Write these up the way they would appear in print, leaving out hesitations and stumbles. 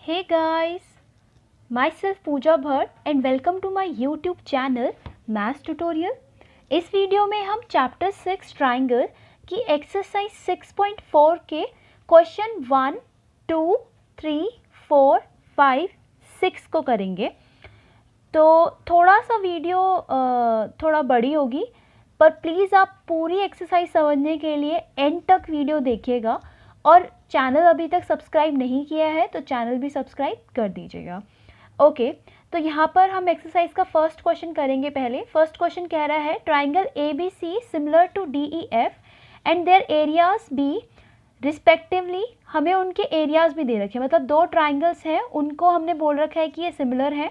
Hey guys, myself Pooja Bhatt and welcome to my YouTube channel Maths Tutorial। इस video में हम chapter 6 triangle की exercise 6.4 के question 1, 2, 3, 4, 5, 6 को करेंगे। तो थोड़ा सा वीडियो थोड़ा बड़ी होगी, पर प्लीज़ आप पूरी एक्सरसाइज समझने के लिए एंड तक वीडियो देखिएगा और चैनल अभी तक सब्सक्राइब नहीं किया है तो चैनल भी सब्सक्राइब कर दीजिएगा। ओके, तो यहाँ पर हम एक्सरसाइज का फर्स्ट क्वेश्चन करेंगे। पहले फर्स्ट क्वेश्चन कह रहा है triangle A B C similar to D E F and their areas be respectively. हमें उनके एरियाज भी दे रखे हैं, मतलब दो ट्राइंगल्स हैं, उनको हमने बोल रखा है कि ये सिमिलर हैं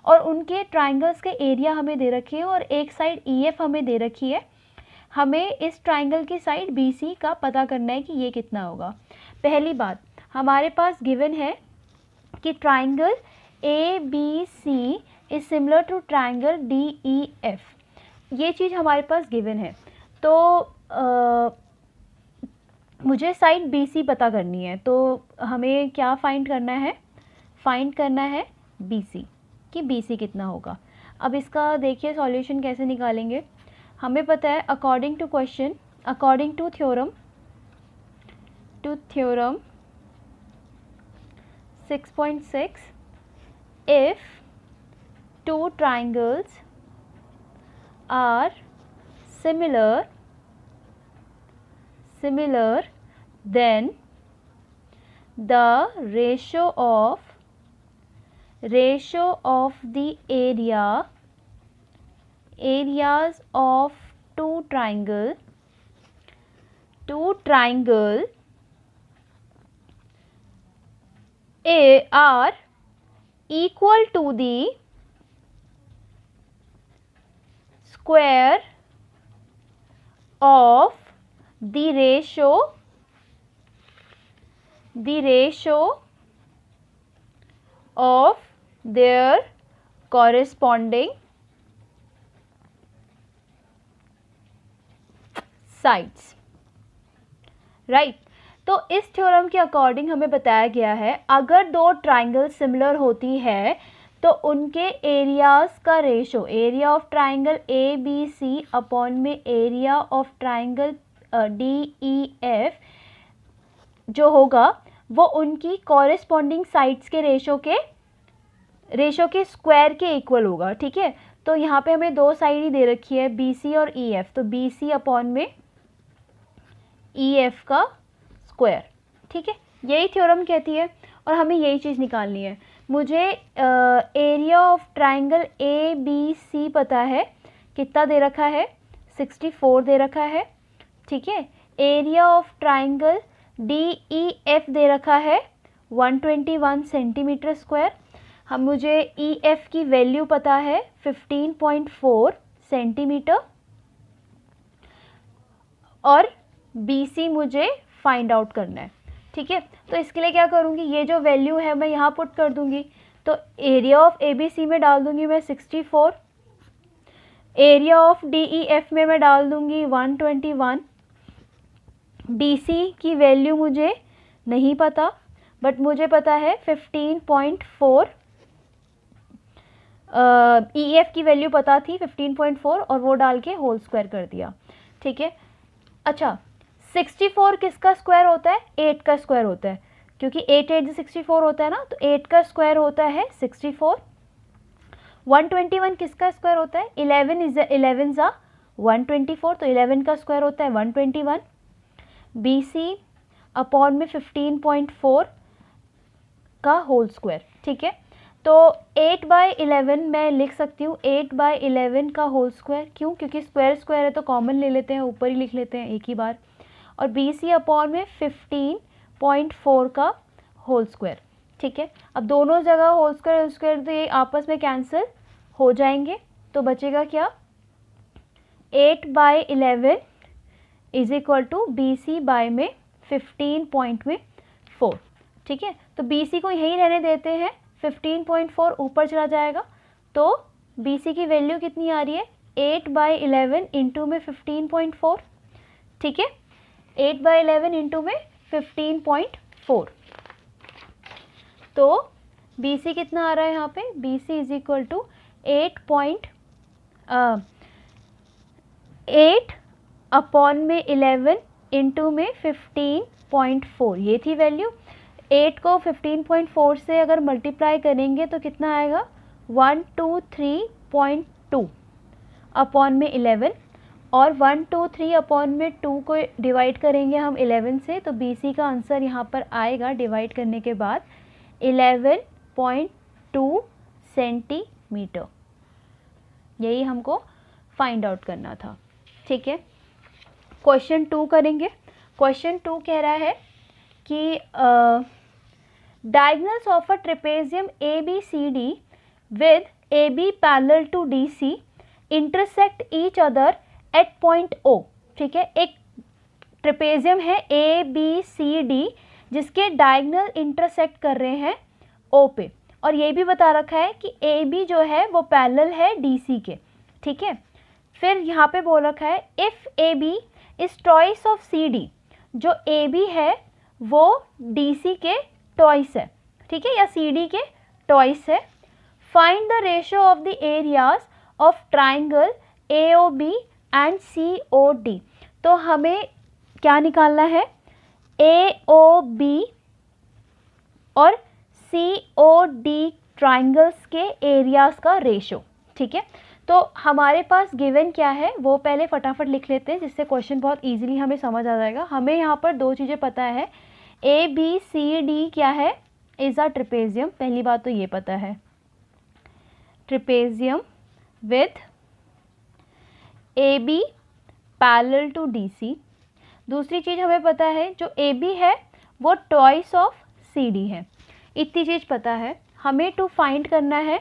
और उनके ट्राइंगल्स के एरिया हमें दे रखे हैं और एक साइड ई एफ हमें दे रखी है। हमें इस ट्राइंगल की साइड बी सी का पता करना है कि ये कितना होगा। पहली बात, हमारे पास गिवन है कि triangle A B C is similar to triangle D E F. ये चीज़ हमारे पास गिवन है, तो मुझे साइड बी सी पता करनी है। तो हमें क्या फाइंड करना है? फाइंड करना है बी सी, कि बी सी कितना होगा। अब इसका देखिए सॉल्यूशन कैसे निकालेंगे। हमें पता है according to question, according to theorem 6.6, if two triangles are similar then the ratio of the areas of two triangle are equal to the square of the ratio of their corresponding sides, right. तो इस theorem के according हमें बताया गया है अगर दो triangle similar होती है तो उनके एरियाज का ratio, area of triangle A B C upon में area of triangle D E F जो होगा वो उनकी कॉरेस्पॉन्डिंग साइड्स के रेशो के स्क्वायर के इक्वल होगा। ठीक है, तो यहाँ पे हमें दो साइड ही दे रखी है बी सी और ई एफ, तो बी सी अपॉन में ई एफ का स्क्वायर। ठीक है, यही थ्योरम कहती है और हमें यही चीज़ निकालनी है। मुझे area of triangle A B C पता है, कितना दे रखा है? 64 दे रखा है। ठीक है, area of triangle D E F दे रखा है 121 सेंटीमीटर स्क्वायर। हम मुझे ई एफ की वैल्यू पता है 15.4 सेंटीमीटर और बी सी मुझे फाइंड आउट करना है। ठीक है, तो इसके लिए क्या करूँगी, ये जो वैल्यू है मैं यहाँ पुट कर दूँगी। तो area of A B C में डाल दूँगी मैं 64, area of D E F में मैं डाल दूँगी 121। बी सी की वैल्यू मुझे नहीं पता, बट मुझे पता है 15.4। ई एफ की वैल्यू पता थी 15.4 और वो डाल के होल स्क्वायर कर दिया। ठीक है, अच्छा 64 किसका स्क्वायर होता है? 8 का स्क्वायर होता है, क्योंकि 8 8 64 होता है ना, तो 8 का स्क्वायर होता है 64। 121 किसका स्क्वायर होता है? 11 ज़ा 124, तो 11 का स्क्वायर होता है 121। बी सी अपॉन में 15.4 का होल स्क्वायर। ठीक है, तो 8/11 मैं लिख सकती हूँ, 8/11 का होल स्क्वायर। क्यों? क्योंकि स्क्वायर स्क्वायर है तो कॉमन ले लेते हैं, ऊपर ही लिख लेते हैं एक ही बार। और बी सी अपॉन में 15.4 का होल स्क्वायर। ठीक है, अब दोनों जगह होल स्क्वायर तो ये आपस में कैंसिल हो जाएंगे, तो बचेगा क्या? 8/11 is equal to B C by में 15.4। ठीक है, तो बी सी को यहीं रहने देते हैं, 15.4 ऊपर चला जाएगा, तो बी सी की वैल्यू कितनी आ रही है? 8/11 इंटू में 15.4। ठीक है, 8/11 इंटू में 15.4। तो BC कितना आ रहा है यहाँ पे, BC is equal to 8 upon में 11 इंटू में 15.4, ये थी वैल्यू। 8 को 15.4 से अगर मल्टीप्लाई करेंगे तो कितना आएगा, 123.2 अपॉन में 11, और 123 अपॉन में 2 को डिवाइड करेंगे हम 11 से, तो BC का आंसर यहाँ पर आएगा डिवाइड करने के बाद 11.2 सेंटीमीटर। यही हमको फाइंड आउट करना था, ठीक है। क्वेश्चन 2 करेंगे। क्वेश्चन 2 कह रहा है कि diagonals of a trapezium ABCD with AB parallel to DC intersect each other at point O, ठीक है। एक ट्रेपेजियम है ABCD जिसके डायगोनल इंटरसेक्ट कर रहे हैं O पे, और ये भी बता रखा है कि AB जो है वो पैरेलल है DC के, ठीक है। फिर यहाँ पे बोल रखा है if AB is twice of CD, जो AB है वो DC के ट्वाइस है, ठीक है, या CD के ट्वाइस है। Find the ratio of the areas of triangle AOB and COD। तो हमें क्या निकालना है, AOB और COD ट्राइंगल्स के एरियाज का रेशो, ठीक है। तो हमारे पास गिवन क्या है वो पहले फटाफट लिख लेते हैं, जिससे क्वेश्चन बहुत इजीली हमें समझ आ जाएगा। हमें यहाँ पर दो चीज़ें पता है, ABCD क्या है, इज़ अ ट्रेपेजियम, पहली बात तो ये पता है, trapezium with AB parallel to DC। दूसरी चीज़ हमें पता है जो AB है वो ट्वाइस ऑफ CD है, इतनी चीज़ पता है। हमें टू फाइंड करना है,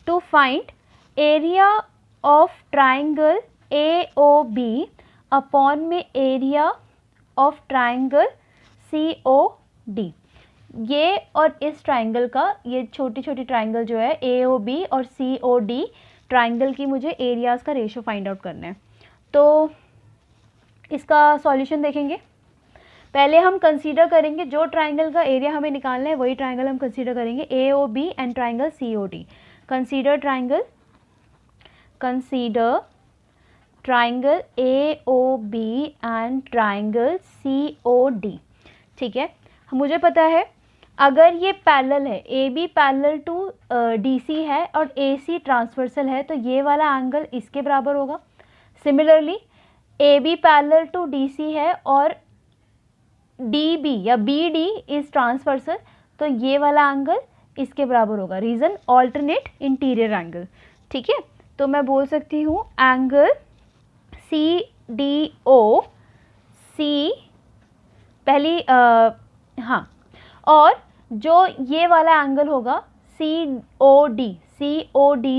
to find area of triangle AOB upon में एरिया ऑफ ट्राइंगल COD। ये और इस ट्राइंगल का, ये छोटी छोटी ट्राइंगल जो है AOB और COD ट्राइंगल की मुझे एरियाज़ का रेशो फाइंड आउट करना है। तो इसका सॉल्यूशन देखेंगे। पहले हम कंसीडर करेंगे जो ट्राइंगल का एरिया हमें निकालना है वही ट्राइंगल हम कंसीडर करेंगे, AOB and triangle COD। Consider triangle AOB and triangle COD, ठीक है। मुझे पता है अगर ये पैरेलल है, AB पैरेलल टू DC है और AC ट्रांसवर्सल है, तो ये वाला एंगल इसके बराबर होगा। Similarly AB parallel to DC है और DB या BD इज ट्रांसवर्सल, तो ये वाला एंगल इसके बराबर होगा। रीज़न ऑल्टरनेट इंटीरियर एंगल, ठीक है। तो मैं बोल सकती हूँ एंगल CDO C पहली हाँ, और जो ये वाला एंगल होगा COD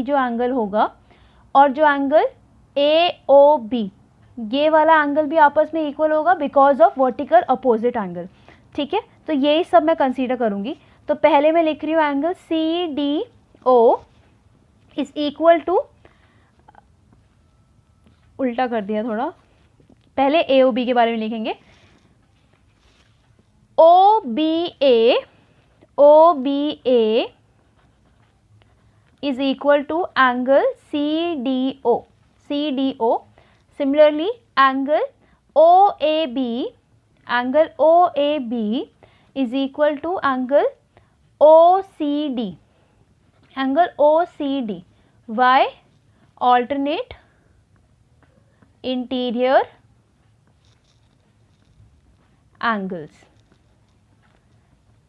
जो एंगल होगा, और जो एंगल AOB ये वाला एंगल भी आपस में इक्वल होगा because of vertical opposite angle, ठीक है। तो यही सब मैं कंसीडर करूँगी। तो पहले मैं लिख रही हूँ angle CDO is equal to, उल्टा कर दिया थोड़ा, पहले AOB के बारे में लिखेंगे, OBA is equal to angle CDO. Similarly, angle OAB is equal to angle OCD. Why? Alternate interior angles,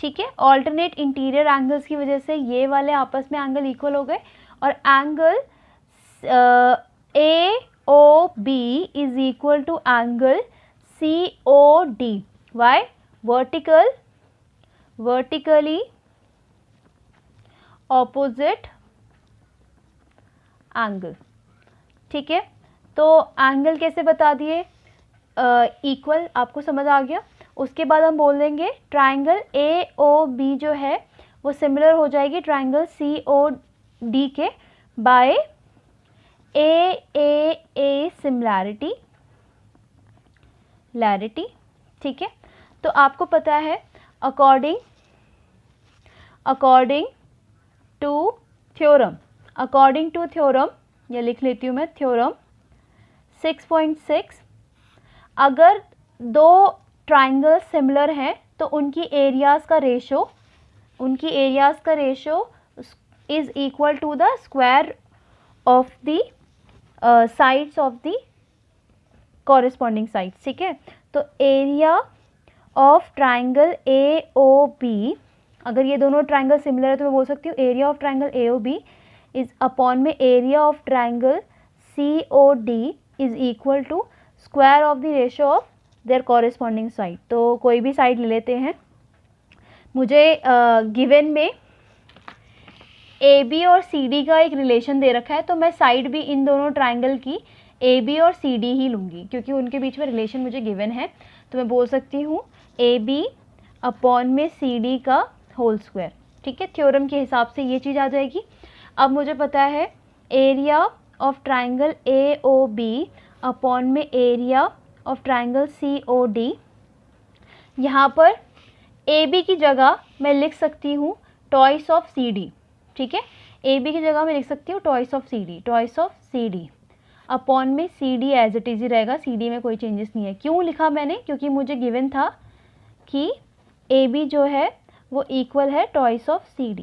ठीक है। ऑल्टरनेट इंटीरियर एंगल्स की वजह से ये वाले आपस में एंगल इक्वल हो गए, और angle AOB is equal to angle COD। Why? Vertically opposite angle, ठीक है। तो एंगल कैसे बता दिए, इक्वल, आपको समझ आ गया। उसके बाद हम बोल देंगे ट्राइंगल AOB जो है वो सिमिलर हो जाएगी ट्राइंगल COD के बाय AAA सिमिलैरिटी, ठीक है। तो आपको पता है अकॉर्डिंग अकॉर्डिंग टू थ्योरम, ये लिख लेती हूँ मैं, थ्योरम 6.6, अगर दो ट्राइंगल सिमिलर हैं तो उनकी एरियाज़ का ratio is equal to the square of the sides of the corresponding sides, ठीक है। तो एरिया ऑफ ट्राइंगल AOB, अगर ये दोनों ट्राइंगल सिमिलर है तो मैं बोल सकती हूँ area of triangle AOB is upon में area of triangle COD is equal to square of the ratio of their corresponding side. तो कोई भी साइड ले लेते हैं। मुझे गिवन में AB और CD का एक रिलेशन दे रखा है, तो मैं साइड भी इन दोनों ट्राइंगल की AB और CD ही लूँगी क्योंकि उनके बीच में रिलेशन मुझे गिवन है। तो मैं बोल सकती हूँ AB अपॉन में CD का होल स्क्वायर, ठीक है। थ्योरम के हिसाब से ये चीज़ आ जाएगी। अब मुझे पता है area of triangle AOB upon में एरिया ऑफ ट्राइंगल COD। यहाँ पर AB की जगह मैं लिख सकती हूँ टॉइस ऑफ CD, ठीक है। AB की जगह मैं लिख सकती हूँ टॉइस ऑफ CD अपॉन में CD एज इट इज़ ही रहेगा, CD में कोई चेंजेस नहीं है। क्यों लिखा मैंने? क्योंकि मुझे गिवन था कि AB जो है वो इक्वल है टॉइस ऑफ CD,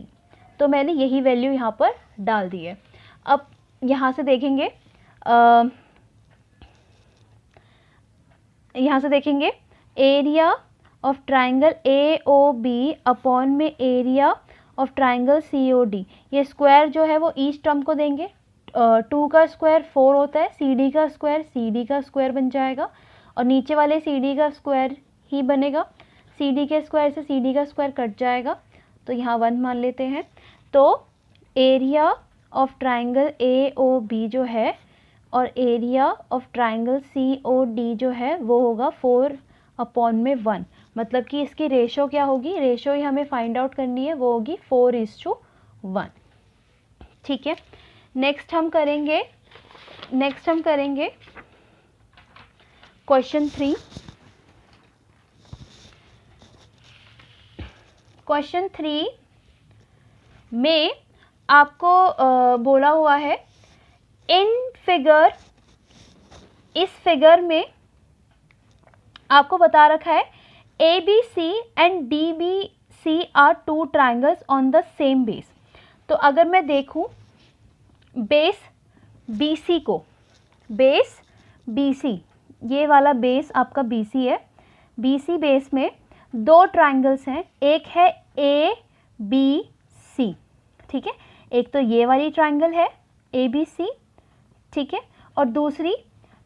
तो मैंने यही वैल्यू यहाँ पर डाल दी है। अब यहाँ से देखेंगे area of triangle AOB upon में एरिया ऑफ ट्राइंगल COD, ये स्क्वायर जो है वो ईच टर्म को देंगे। 2 का स्क्वायर 4 होता है, CD का स्क्वायर बन जाएगा और नीचे वाले CD का स्क्वायर ही बनेगा। CD के स्क्वायर से CD का स्क्वायर कट जाएगा, तो यहाँ 1 मान लेते हैं। तो एरिया ऑफ ट्राइंगल AOB जो है और एरिया ऑफ ट्राइंगल COD जो है वो होगा 4 अपॉन में 1, मतलब कि इसकी रेशो क्या होगी, रेशो ही हमें फाइंड आउट करनी है, वो होगी 4:1, ठीक है। नेक्स्ट हम करेंगे क्वेश्चन 3। क्वेश्चन 3 में आपको बोला हुआ है इस फिगर में आपको बता रखा है ABC and DBC are 2 triangles on the same base. तो अगर मैं देखूं बेस BC, ये वाला बेस आपका BC है। BC बेस में 2 ट्राइंगल्स हैं, एक है ABC, ठीक है, एक तो ये वाली ट्राइंगल है ABC, ठीक है, और दूसरी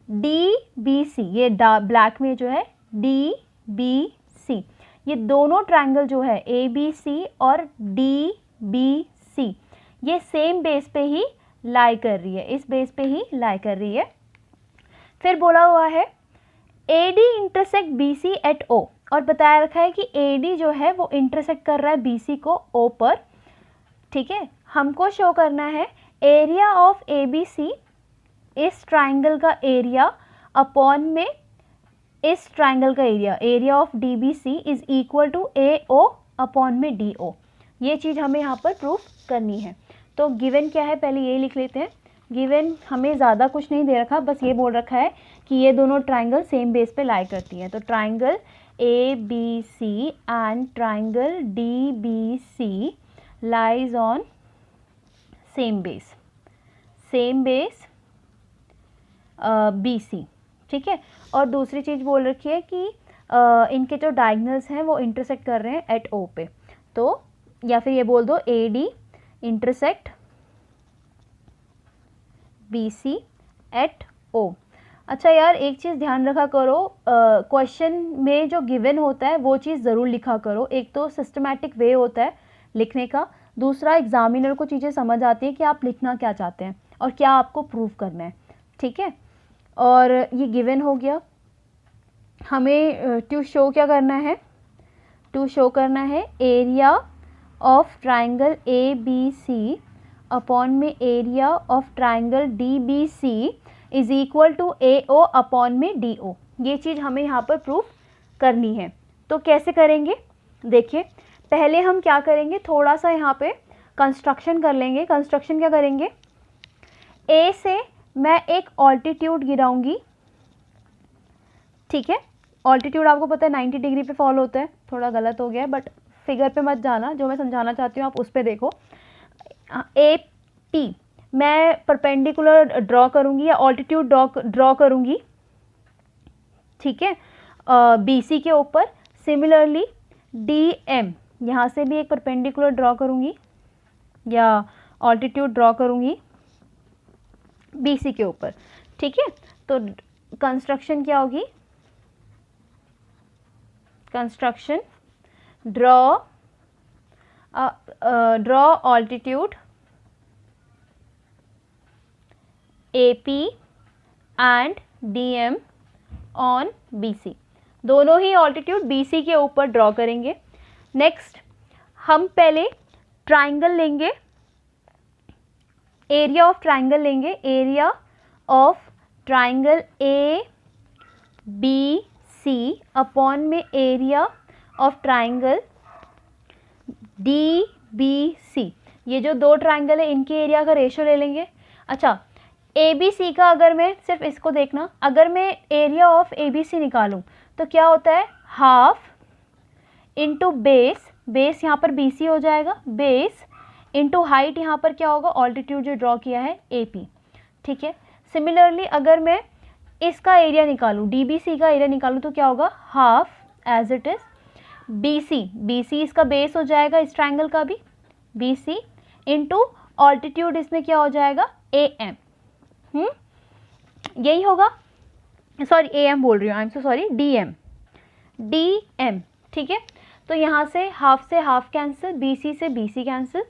DBC, ये ब्लैक में जो है DBC। ये दोनों ट्राइंगल जो है ABC और DBC ये सेम बेस पे ही लाई कर रही है, इस बेस पे ही लाई कर रही है। फिर बोला हुआ है AD intersect BC at O, और बताया रखा है कि AD जो है वो इंटरसेक्ट कर रहा है BC को O पर, ठीक है। हमको शो करना है एरिया ऑफ ABC, इस ट्राइंगल का एरिया अपॉन में इस ट्राइंगल का area of DBC is equal to AO upon में DO। ये चीज़ हमें यहाँ पर प्रूफ करनी है। तो गिवन क्या है पहले ये लिख लेते हैं। गिवन हमें ज़्यादा कुछ नहीं दे रखा, बस ये बोल रखा है कि ये दोनों ट्राइंगल सेम बेस पे लाई करती हैं। तो triangle ABC and triangle DBC lies on same base BC, ठीक है। और दूसरी चीज़ बोल रखी है कि इनके जो डायगनल्स हैं वो इंटरसेक्ट कर रहे हैं एट O पे। तो या फिर ये बोल दो AD intersect BC at O। अच्छा यार, एक चीज़ ध्यान रखा करो, क्वेश्चन में जो गिवन होता है वो चीज़ ज़रूर लिखा करो। एक तो सिस्टमैटिक वे होता है लिखने का, दूसरा एग्जामिनर को चीज़ें समझ आती है कि आप लिखना क्या चाहते हैं और क्या आपको प्रूव करना है, ठीक है। और ये गिवन हो गया। हमें टू शो क्या करना है, टू शो करना है area of triangle ABC upon में area of triangle DBC is equal to AO upon में DO। ये चीज़ हमें यहाँ पर प्रूफ करनी है। तो कैसे करेंगे, देखिए पहले हम क्या करेंगे, थोड़ा सा यहाँ पे कंस्ट्रक्शन कर लेंगे। कंस्ट्रक्शन क्या करेंगे, ए से मैं एक ऑल्टीट्यूड गिराऊंगी, ठीक है। ऑल्टीट्यूड आपको पता है 90 डिग्री पे फॉल होता है, थोड़ा गलत हो गया है बट फिगर पे मत जाना, जो मैं समझाना चाहती हूँ आप उस पर देखो। ए पी मैं परपेंडिकुलर ड्रॉ करूँगी या ऑल्टीट्यूड ड्रॉ करूँगी, ठीक है, बी सी के ऊपर। सिमिलरली डी एम, यहाँ से भी एक परपेंडिकुलर ड्रॉ करूँगी या ऑल्टीट्यूड ड्रॉ करूँगी बी सी के ऊपर, ठीक है। तो कंस्ट्रक्शन क्या होगी, construction draw altitude A P and D M on B C, दोनों ही ऑल्टीट्यूड बी सी के ऊपर ड्रॉ करेंगे। नेक्स्ट हम पहले ट्राइंगल लेंगे, एरिया ऑफ ट्राइंगल लेंगे, area of triangle A B C upon में area of triangle D B C. ये जो दो ट्राइंगल है इनके एरिया का रेशियो ले लेंगे। अच्छा, ए बी सी का अगर मैं सिर्फ इसको देखना, अगर मैं area of A B C निकालूं तो क्या होता है, हाफ इंटू बेस, बेस यहाँ पर बी सी हो जाएगा, बेस इंटू हाइट यहाँ पर क्या होगा, ऑल्टीट्यूड जो ड्रॉ किया है ए पी, ठीक है। सिमिलरली अगर मैं इसका एरिया निकालूं, डी बी सी का एरिया निकालूं तो क्या होगा, half as it is B C, B C इसका बेस हो जाएगा इस ट्राइंगल का भी, बी सी इंटू ऑल्टीट्यूड इसमें क्या हो जाएगा, ए एम, यही होगा, सॉरी ए एम बोल रही हूँ, I am so sorry, D M, D M, ठीक है। तो यहाँ से हाफ कैंसिल, बी सी से बी सी कैंसिल,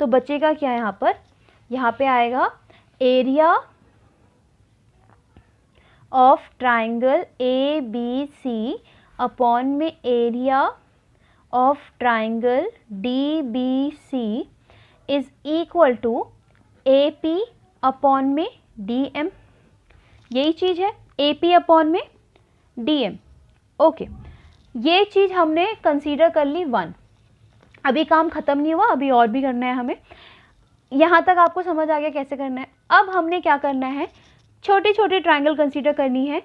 तो बचेगा क्या यहाँ पे आएगा area of triangle A B C upon में area of triangle D B C is equal to A P upon में डी एम, यही चीज़ है, ए पी अपॉन में डी एम। ओके, ये चीज़ हमने कंसीडर कर ली 1। अभी काम ख़त्म नहीं हुआ, अभी और भी करना है हमें। यहाँ तक आपको समझ आ गया कैसे करना है। अब हमने क्या करना है, छोटी छोटी ट्राइंगल कंसीडर करनी है।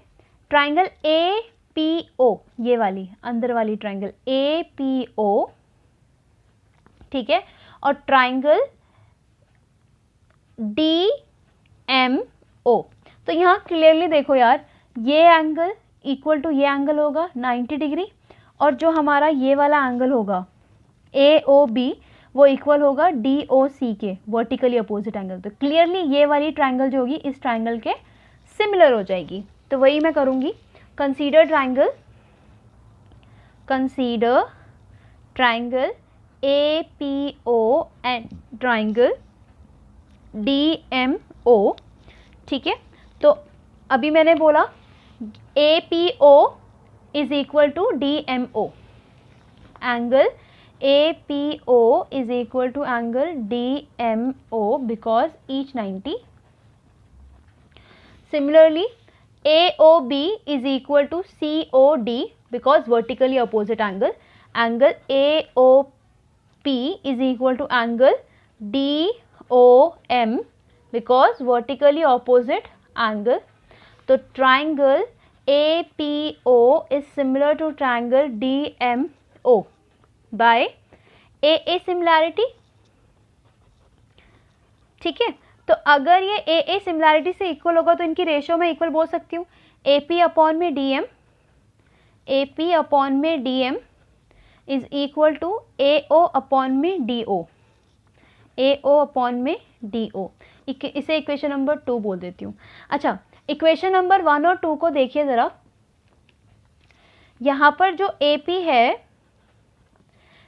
ट्राइंगल ए पी ओ, ये वाली अंदर वाली ट्राइंगल ए पी ओ, ठीक है, और ट्राइंगल डी एम ओ। तो यहाँ क्लियरली देखो यार, ये एंगल इक्वल टू ये एंगल होगा 90 डिग्री, और जो हमारा ये वाला एंगल होगा ए ओ बी वो इक्वल होगा डी ओ सी के, वर्टिकली अपोजिट एंगल। तो क्लियरली ये वाली ट्राइंगल जो होगी इस ट्राइंगल के सिमिलर हो जाएगी। तो वही मैं करूँगी, consider triangle A P O and triangle D M O, ठीक है। तो अभी मैंने बोला A P O is equal to D M O, angle A P O is equal to angle D M O because each 90। Similarly A O B is equal to C O D because vertically opposite angle, angle A O P is equal to angle D O M because vertically opposite angle. तो triangle A P O is similar to triangle D M O by A similarity, ठीक है। तो अगर ये A similarity से equal होगा तो इनकी रेशियो में इक्वल बोल सकती हूँ, ए पी अपॉन में D M, A P upon में D M is equal to A O upon में D O, A O upon में डी ओ। इसे इक्वेशन नंबर 2 बोल देती हूँ। अच्छा, इक्वेशन नंबर 1 और 2 को देखिए ज़रा। यहाँ पर जो ए पी है,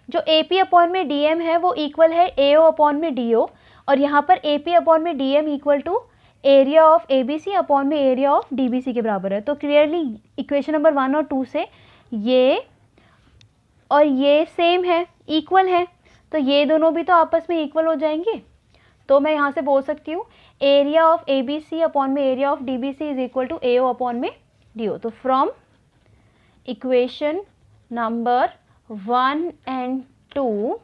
जो ए पी अपॉन में डी एम है वो इक्वल है ए ओ अपॉन में डी ओ, और यहाँ पर ए पी अपॉन में D M equal to area of A B C upon में area of D B C के बराबर है। तो क्लियरली इक्वेशन नंबर 1 और 2 से ये और ये सेम है, इक्वल है, तो ये दोनों भी तो आपस में इक्वल हो जाएंगे। तो मैं यहाँ से बोल सकती हूँ area of A B C upon में area of D B C is equal to A O upon में डी ओ। तो from equation number 1 and two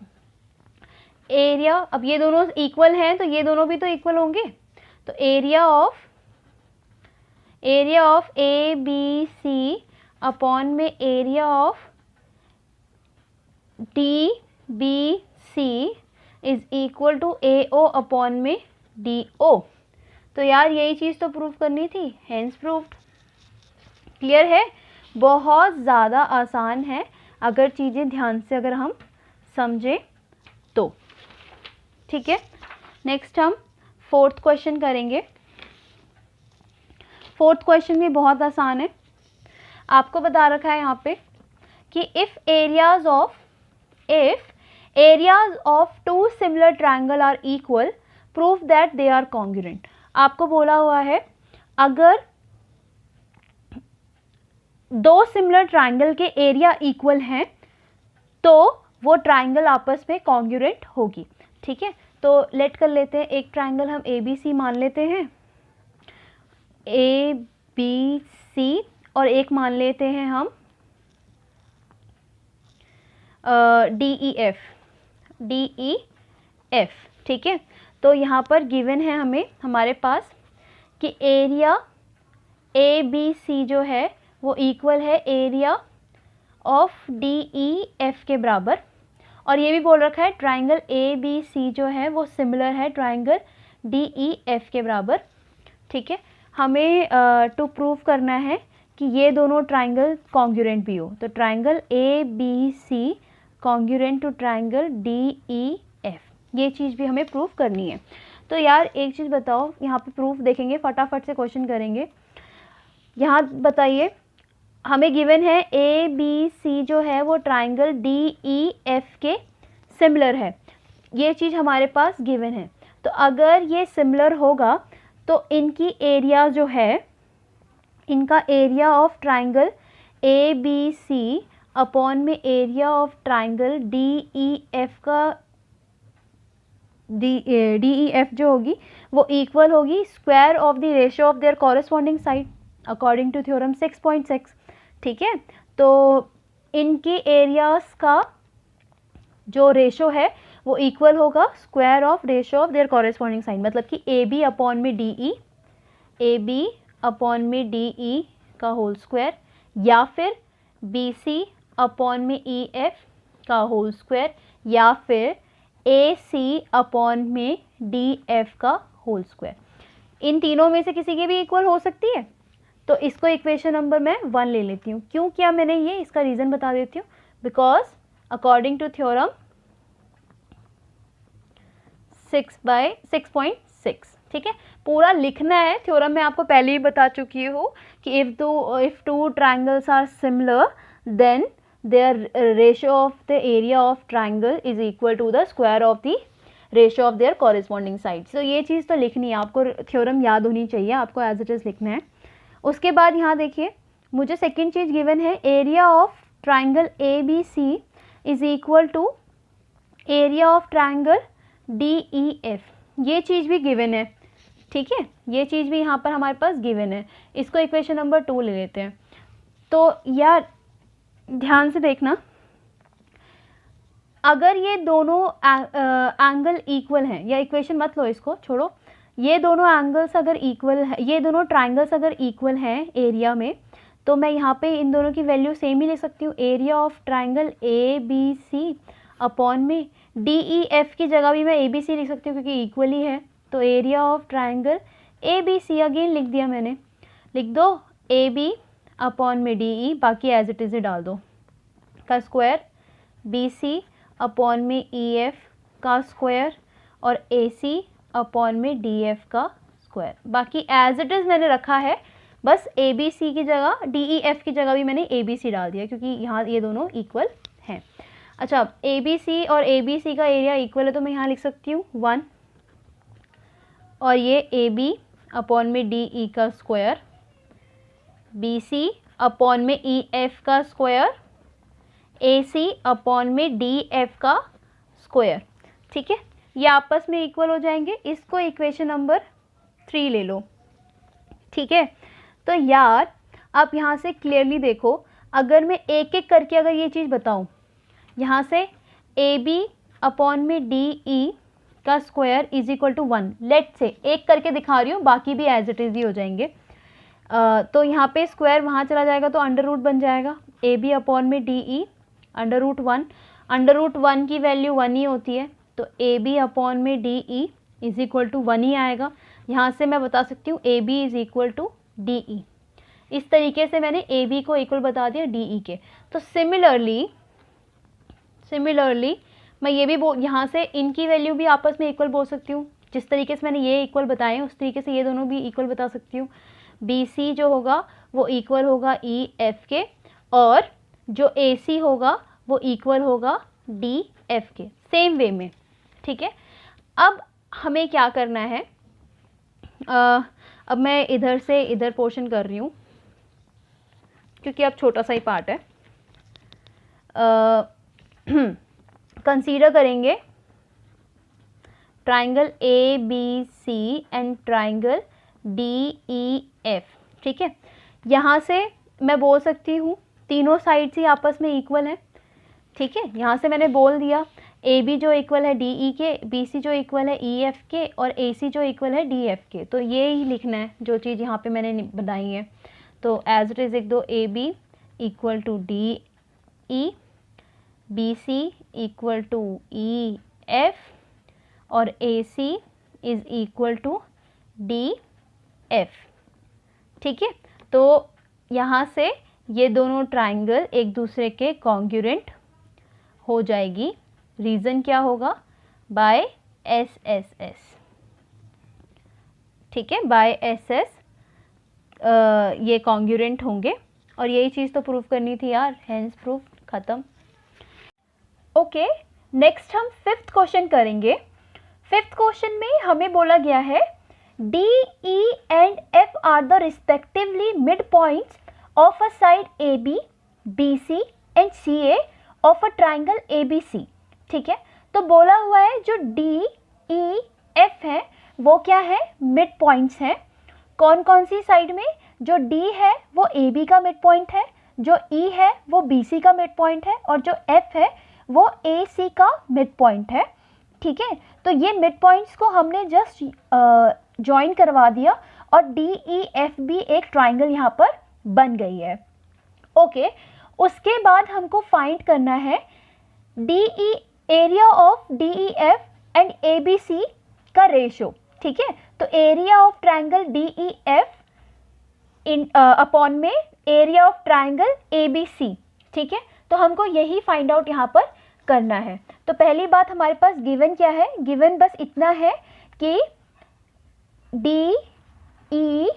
area, अब ये दोनों इक्वल हैं तो ये दोनों भी तो इक्वल होंगे, तो area of A B C upon में area of D B C is equal to A O upon में डी ओ। तो यार यही चीज़ तो प्रूव करनी थी, हेंस प्रूव्ड। क्लियर है, बहुत ज़्यादा आसान है अगर चीज़ें ध्यान से अगर हम समझें तो। ठीक है, नेक्स्ट हम फोर्थ क्वेश्चन करेंगे। फोर्थ क्वेश्चन भी बहुत आसान है। आपको बता रखा है यहाँ पे कि if areas of two similar triangle are equal proof that they are congruent. आपको बोला हुआ है अगर दो सिमिलर ट्रायंगल के एरिया इक्वल हैं तो वो ट्रायंगल आपस में कॉन्ग्रुएंट होगी। ठीक है, तो लेट कर लेते हैं, एक ट्रायंगल हम ए बी सी मान लेते हैं, ए बी सी, और एक मान लेते हैं हम डी ई एफ। ठीक है, तो यहाँ पर गिवन है हमें हमारे पास कि एरिया ए बी सी जो है वो इक्वल है area of D E F के बराबर, और ये भी बोल रखा है ट्रायंगल ए बी सी जो है वो सिमिलर है ट्रायंगल डी ई एफ के बराबर। ठीक है, हमें टू प्रूव करना है कि ये दोनों ट्रायंगल कॉन्ग्रुएंट भी हो, तो triangle A B C congruent to triangle D E F, ये चीज़ भी हमें प्रूव करनी है। तो यार एक चीज़ बताओ, यहाँ पे प्रूफ देखेंगे, फटाफट से क्वेश्चन करेंगे। यहाँ बताइए, हमें गिवन है ए बी सी जो है वो ट्रायंगल डी ई एफ के सिमिलर है, ये चीज़ हमारे पास गिवन है। तो अगर ये सिमिलर होगा तो इनकी एरिया जो है, इनका area of triangle A B C upon में area of triangle D E F का डी ई एफ जो होगी वो इक्वल होगी square of the ratio of their corresponding side according to theorem 6.6। ठीक है, तो इनकी एरियाज का जो रेशो है वो इक्वल होगा square of ratio of their corresponding side, मतलब कि ए बी अपॉन में D E, A B upon में डी ई का होल स्क्वायर, या फिर बी सी अपॉन में ई एफ का होल स्क्वायर, या फिर ए सी अपॉन में डी एफ का होल स्क्वायर। इन तीनों में से किसी के भी इक्वल हो सकती है, तो इसको इक्वेशन नंबर मैं 1 ले लेती हूँ। क्यों किया मैंने ये, इसका रीज़न बता देती हूँ। Because according to theorem 6/6.6। ठीक है, पूरा लिखना है, थ्योरम में आपको पहले ही बता चुकी हूँ कि if two triangles are similar then their ratio of the area of triangle is equal to the square of the ratio of their corresponding sides। तो ये चीज़ तो लिखनी है आपको, थ्योरम याद होनी चाहिए आपको, एज इट इज़ लिखना है। उसके बाद यहाँ देखिए, मुझे सेकंड चीज़ गिवन है area of triangle A B C is equal to area of triangle D E F, ये चीज़ भी गिवन है। ठीक है, ये चीज़ भी यहाँ पर हमारे पास गिवन है, इसको इक्वेशन नंबर 2 ले लेते हैं। तो यार ध्यान से देखना, अगर ये दोनों एंगल इक्वल हैं, या इक्वेशन मत लो, इसको छोड़ो, ये दोनों एंगल्स अगर इक्वल है, ये दोनों ट्रायंगल्स अगर इक्वल हैं एरिया में, तो मैं यहाँ पे इन दोनों की वैल्यू सेम ही ले सकती हूँ। Area of triangle A B C upon में डी ई एफ की जगह भी मैं ए बी सी लिख सकती हूँ क्योंकि इक्वल ही है। तो area of triangle A B C again लिख दिया मैंने, लिख दो ए बी अपॉन में डी ई, बाकी एज इट इज़ ही डाल दो, का स्क्वायर, बी सी अपॉन में ई एफ का स्क्वायर, और ए सी अपॉन में डी एफ का स्क्वायर, बाकी एज इट इज़ मैंने रखा है। बस ए बी सी की जगह डी ई एफ की जगह भी मैंने ए बी सी डाल दिया क्योंकि यहाँ ये दोनों इक्वल हैं। अच्छा, ए बी सी और ए बी सी का एरिया इक्वल है तो मैं यहाँ लिख सकती हूँ 1, और ये ए बी अपॉन में डी ई का स्क्वायर, बी सी अपॉन में ई एफ का स्क्वायर, ए सी अपॉन में डी एफ का स्क्वायर। ठीक है, ये आपस में इक्वल हो जाएंगे। इसको इक्वेशन नंबर 3 ले लो। ठीक है, तो यार आप यहाँ से क्लियरली देखो, अगर मैं एक एक करके अगर ये चीज़ बताऊँ, यहाँ से ए बी अपॉन में डी ई का स्क्वायर इज इक्वल टू 1। लेट से एक करके दिखा रही हूँ, बाकी भी एज इट इज़ ही हो जाएंगे। तो यहाँ पे स्क्वायर वहाँ चला जाएगा तो अंडर रूट बन जाएगा, ए बी अपॉन में D E under root 1। Under root 1 की वैल्यू 1 ही होती है, तो ए बी अपॉन में D E is equal to 1 ही आएगा। यहाँ से मैं बता सकती हूँ A B is equal to D E. इस तरीके से मैंने ए बी को इक्वल बता दिया डी ई के। तो सिमिलरली मैं ये भी यहाँ से इनकी वैल्यू भी आपस में इक्वल बोल सकती हूँ। जिस तरीके से मैंने ये इक्वल बताए उस तरीके से ये दोनों भी इक्वल बता सकती हूँ। बी सी जो होगा वो इक्वल होगा ई एफ के, और जो ए सी होगा वो इक्वल होगा डी एफ के, सेम वे में। ठीक है, अब हमें क्या करना है, अब मैं इधर से इधर पोर्शन कर रही हूँ क्योंकि अब छोटा सा ही पार्ट है। कंसीडर करेंगे triangle A B C and triangle D E F. ठीक है, यहाँ से मैं बोल सकती हूँ तीनों साइड्स ही आपस में इक्वल हैं। ठीक है, यहाँ से मैंने बोल दिया ए बी जो इक्वल है डी ई के, बी सी जो इक्वल है ई एफ के, और ए सी जो इक्वल है डी एफ के। तो ये ही लिखना है जो चीज़ यहाँ पे मैंने बनाई है। तो एज इट इज़ लिख दो A B equal to D E, B C equal to E F, और A C is equal to D F. ठीक है, तो यहाँ से ये दोनों ट्राइंगल एक दूसरे के कॉन्ग्रुएंट हो जाएगी। रीज़न क्या होगा, बाय एस एस एस। ठीक है, बाय एस एस ये कॉन्ग्रुएंट होंगे, और यही चीज़ तो प्रूफ करनी थी यार, हेंस प्रूफ ख़त्म। ओके, नेक्स्ट हम फिफ्थ क्वेश्चन करेंगे। फिफ्थ क्वेश्चन में हमें बोला गया है D E and F are the respectively mid points of a side A B, B C and C A of a triangle A B C. ठीक है, तो बोला हुआ है जो डी ई एफ है वो क्या है, मिड पॉइंट्स हैं। कौन कौन सी साइड में, जो डी है वो ए बी का मिड पॉइंट है, जो ई है वो बी सी का मिड पॉइंट है, और जो एफ है वो ए सी का मिड पॉइंट है। ठीक है, तो ये मिड पॉइंट्स को हमने जस्ट ज्वाइन करवा दिया और डी ई एफ भी एक ट्राइंगल यहाँ पर बन गई है। ओके, उसके बाद हमको फाइंड करना है D E area of D E F and A B C का रेशो। ठीक है, तो area of triangle D E F इन अपॉन में area of triangle A B C. ठीक है, तो हमको यही फाइंड आउट यहाँ पर करना है। तो पहली बात हमारे पास गिवन क्या है, गिवन बस इतना है कि D E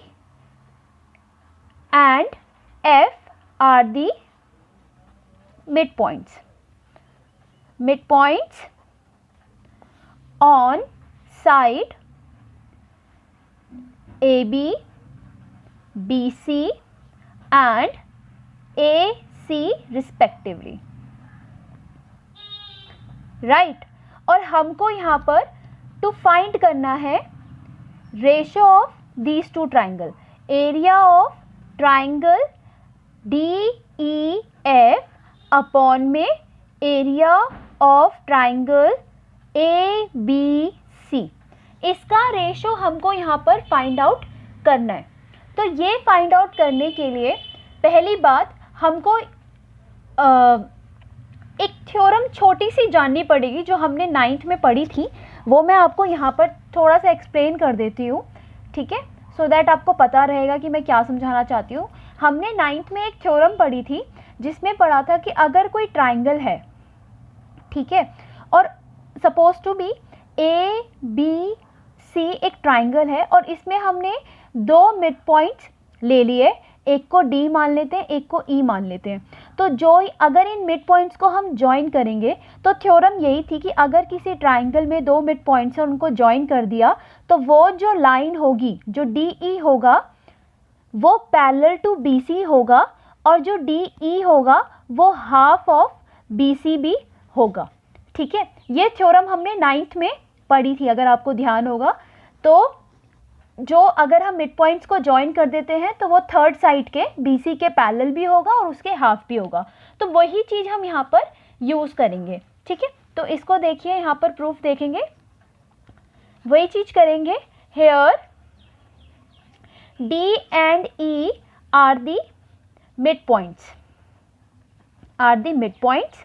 and F are the midpoints on side AB, BC and AC respectively, right? और हमको यहाँ पर to find करना है ratio of these two triangle, area of triangle DEF upon में area of triangle A B C. इसका ratio हमको यहाँ पर फाइंड आउट करना है। तो ये फाइंड आउट करने के लिए पहली बात हमको एक थ्योरम छोटी सी जाननी पड़ेगी जो हमने 9th में पढ़ी थी, वो मैं आपको यहाँ पर थोड़ा सा एक्सप्लेन कर देती हूँ। ठीक है, सो दैट आपको पता रहेगा कि मैं क्या समझाना चाहती हूँ। हमने 9th में एक थ्योरम पढ़ी थी जिसमें पढ़ा था कि अगर कोई ट्राइंगल है, ठीक है, और suppose to be A B C एक ट्राइंगल है और इसमें हमने दो मिड पॉइंट्स ले लिए, एक को डी मान लेते हैं, एक को ई मान लेते हैं। तो जो अगर इन मिड पॉइंट्स को हम ज्वाइन करेंगे, तो थ्योरम यही थी कि अगर किसी ट्राइंगल में दो मिड पॉइंट्स हैं उनको ज्वाइन कर दिया तो वो जो लाइन होगी, जो डी ई होगा, वो पैरेलल टू बी सी होगा, और जो डी ई होगा वो हाफ ऑफ बी सी भी होगा। ठीक है, ये थ्योरम हमने 9th में पढ़ी थी, अगर आपको ध्यान होगा। तो जो अगर हम मिड पॉइंट्स को ज्वाइन कर देते हैं तो वो थर्ड साइड के बी सी के पैरेलल भी होगा और उसके हाफ भी होगा। तो वही चीज़ हम यहाँ पर यूज़ करेंगे। ठीक है, तो इसको देखिए, यहाँ पर प्रूफ देखेंगे, वही चीज करेंगे। Here D and E are the mid points, are the mid points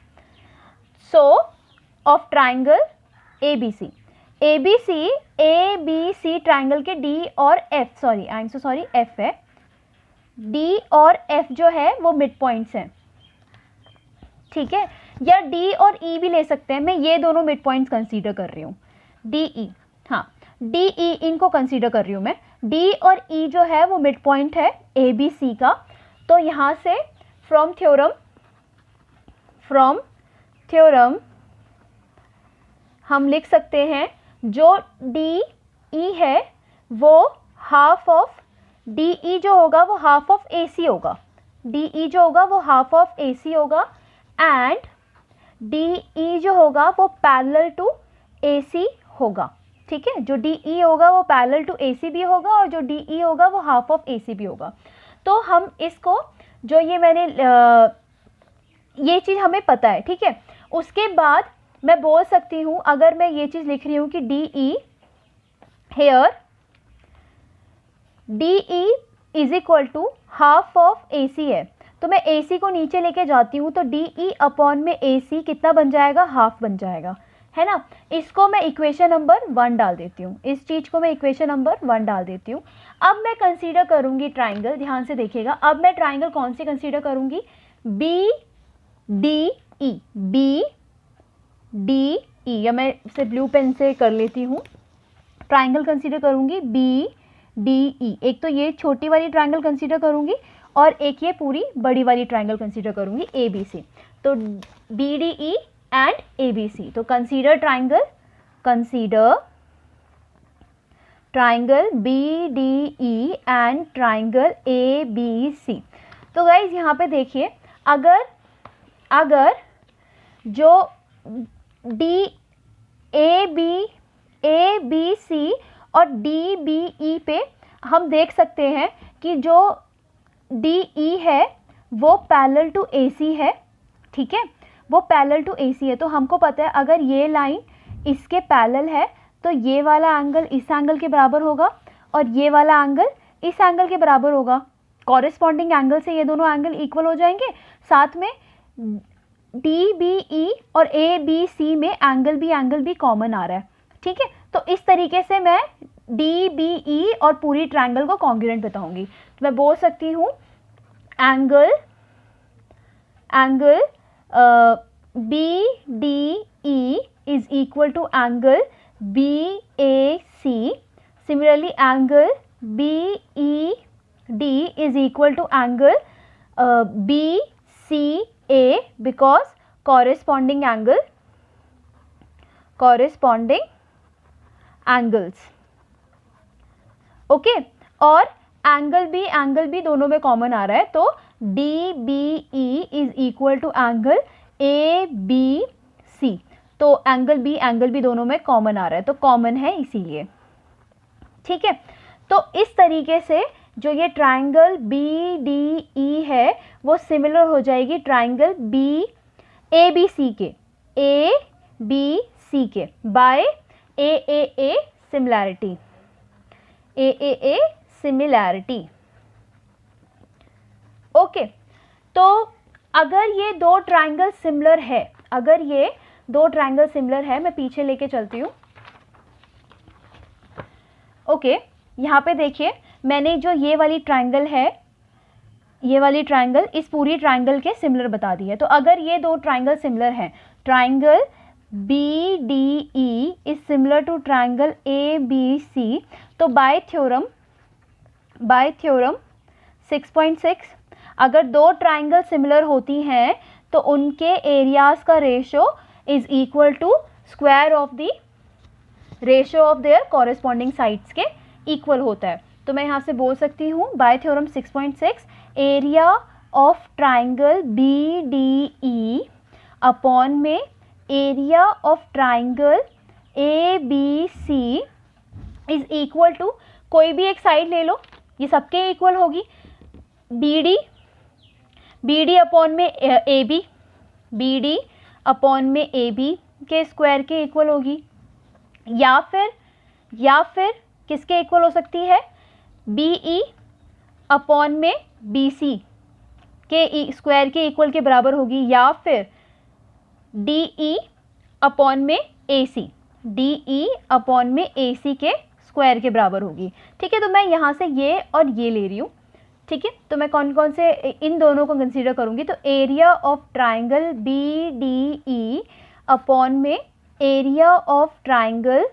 so of triangle ABC। ABC triangle के D और F, sorry I am so sorry, F है, D और F जो है वो मिड पॉइंट्स हैं, ठीक है। या D और E भी ले सकते हैं, मैं ये दोनों मिड पॉइंट्स कंसीडर कर रही हूँ, DE, हाँ DE इनको कंसीडर कर रही हूँ मैं। D और E जो है वो मिड पॉइंट है ABC का। तो यहाँ से फ्रॉम थ्योरम हम लिख सकते हैं जो DE है वो हाफ ऑफ DE जो होगा वो हाफ ऑफ AC होगा, DE जो होगा वो हाफ ऑफ AC होगा, एंड DE जो होगा वो पैरेलल टू AC होगा, ठीक है। जो DE होगा वो पैरेलल टू AC भी होगा और जो DE होगा वो हाफ ऑफ AC भी होगा। तो हम इसको, जो ये मैंने ये चीज़ हमें पता है, ठीक है। उसके बाद मैं बोल सकती हूँ, अगर मैं ये चीज़ लिख रही हूँ कि DE here DE is equal to half of AC है, तो मैं AC को नीचे लेके जाती हूँ तो DE अपॉन में AC कितना बन जाएगा, हाफ बन जाएगा, है ना। इसको मैं इक्वेशन नंबर 1 डाल देती हूँ, इस चीज़ को मैं इक्वेशन नंबर 1 डाल देती हूँ। अब मैं कंसीडर करूँगी ट्राइंगल, ध्यान से देखिएगा, अब मैं ट्राइंगल कौन सी कंसीडर करूँगी, BDE, या मैं इसे ब्लू पेन से कर लेती हूँ, ट्राइंगल कंसीडर करूँगी BDE। एक तो ये छोटी वाली ट्राइंगल कंसीडर करूँगी और एक ये पूरी बड़ी वाली ट्राइंगल कंसीडर करूँगी ABC। तो BDE एंड ABC, तो consider triangle BDE and triangle ABC। तो गाइज यहाँ पे देखिए, अगर जो ABC और DBE पे हम देख सकते हैं कि जो DE है वो पैरेलल टू AC है, ठीक है, वो पैरेलल टू AC है। तो हमको पता है अगर ये लाइन इसके पैरेलल है तो ये वाला एंगल इस एंगल के बराबर होगा और ये वाला एंगल इस एंगल के बराबर होगा। कॉरेस्पॉन्डिंग एंगल से ये दोनों एंगल इक्वल हो जाएंगे। साथ में DBE और ABC में एंगल भी कॉमन आ रहा है, ठीक है। तो इस तरीके से मैं DBE और पूरी ट्रायंगल को कॉन्ग्रुएंट बताऊंगी। तो मैं बोल सकती हूँ angle BDE is equal to angle BAC. Similarly, angle BED is equal to angle BCA because corresponding angles. Okay और एंगल भी दोनों में कॉमन आ रहा है, तो DBE is equal to angle ABC। तो एंगल भी दोनों में कॉमन आ रहा है, तो कॉमन है इसीलिए, ठीक है। तो इस तरीके से जो ये ट्राइंगल BDE है वो सिमिलर हो जाएगी ट्राइंगल ABC के बाय AAA सिमिलैरिटी। ओके, तो अगर ये दो ट्राइंगल सिमिलर है, मैं पीछे लेके चलती हूँ। ओके, यहाँ पे देखिए मैंने जो ये वाली ट्राइंगल इस पूरी ट्राइंगल के सिमिलर बता दी है। तो अगर ये दो ट्राइंगल सिमिलर हैं, triangle BDE is similar to triangle ABC, तो बाय थ्योरम 6.6 अगर दो ट्राइंगल सिमिलर होती हैं तो उनके एरियाज का ratio is equal to square of the ratio of their corresponding sides के इक्वल होता है। तो मैं यहाँ से बोल सकती हूँ by theorem 6.6 area of triangle BDE upon में area of triangle ABC is equal to, कोई भी एक साइड ले लो, ये सबके इक्वल होगी, BD अपॉन में AB, BD अपॉन में AB के स्क्वायर के इक्वल होगी, या फिर किसके इक्वल हो सकती है, BE अपॉन में BC के स्क्वायर के इक्वल के बराबर होगी, या फिर DE अपॉन में AC, DE अपॉन में AC के स्क्वायर के बराबर होगी। ठीक है, तो मैं यहाँ से ये और ये ले रही हूँ। ठीक है, तो मैं कौन कौन से इन दोनों को कंसीडर करूँगी, तो area of triangle BDE upon में area of triangle